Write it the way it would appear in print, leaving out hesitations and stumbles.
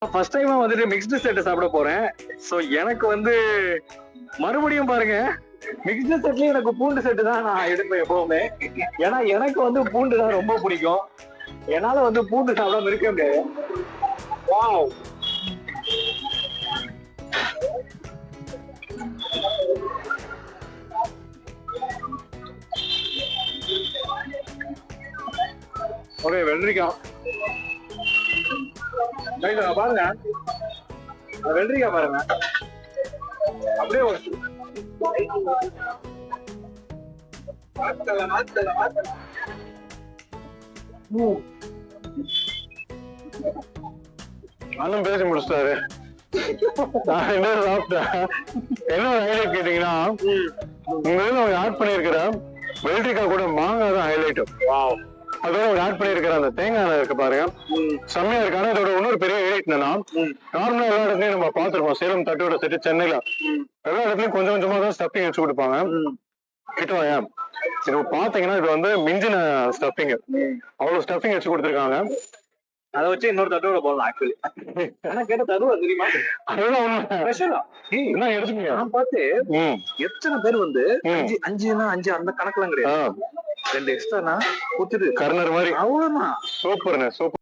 First டைமா வந்துட்டு mixed set சாப்பிட போறேன். சோ எனக்கு வந்து மறுபடியும் பாருங்க மிக்ஸ்டு செட்லயும் எனக்கு பூண்டு செட்டு தான் நான் எடுப்பேன் எப்பவுமே. ஏன்னா எனக்கு வந்து பூண்டு தான் ரொம்ப பிடிக்கும். என்னால வந்து பூண்டு சாப்பிடாம இருக்க முடியாது. வாவ். ஒரே வெள்ளரிக்காய் பாருங்க, வெள்ளரிக்காய் பாருங்க அப்படியே அண்ணன் பேசி முடிச்சிட்டாரு. நான் என்ன சாப்பிட்டேன், என்ன ஹைலைட் கேட்டீங்கன்னா உங்க ஆட் பண்ணிருக்கிறேன் வெள்ளரிக்காய் கூட மாங்காய் தான் ஹைலைட். அதோட ஒரு ஆட் பண்ணிருக்கிற அந்த தேங்காய் இருக்கு பாருங்க, செம்மையா இருக்கு. ஆனா இதோட இன்னொரு பெரிய ஹைலைட் என்னன்னா, நார்மலா எல்லா இடத்துலயும் நம்ம பாத்துருப்போம் சேலம் தட்டோட செட்டு சென்னையில எல்லா இடத்துலயும் கொஞ்சம் கொஞ்சமா தான் ஸ்டஃபிங் வச்சு கொடுப்பாங்க. கிட்டுவாங்க இது பாத்தீங்கன்னா இது வந்து மிஞ்சின ஸ்டஃபிங், அவ்வளவு ஸ்டஃபிங் வச்சு கொடுத்துருக்காங்க. அதை வச்சு இன்னொரு தட்டோட போடலாம். ஆக்சுவலி ஆனா கேட்ட தருவா தெரியுமா, அதுதான் என்ன எடுத்துக்கீங்க. நான் பார்த்து எத்தனை பேர் வந்து அஞ்சுன்னா அஞ்சு அந்த கணக்குலாம் கிடையாது, 2 எக்ஸ்ட்ரா கொடுத்துட்டு கர்னர் மாதிரி. அவ்வளவுதான். சூப்பர்ண்ணே சூப்பர்.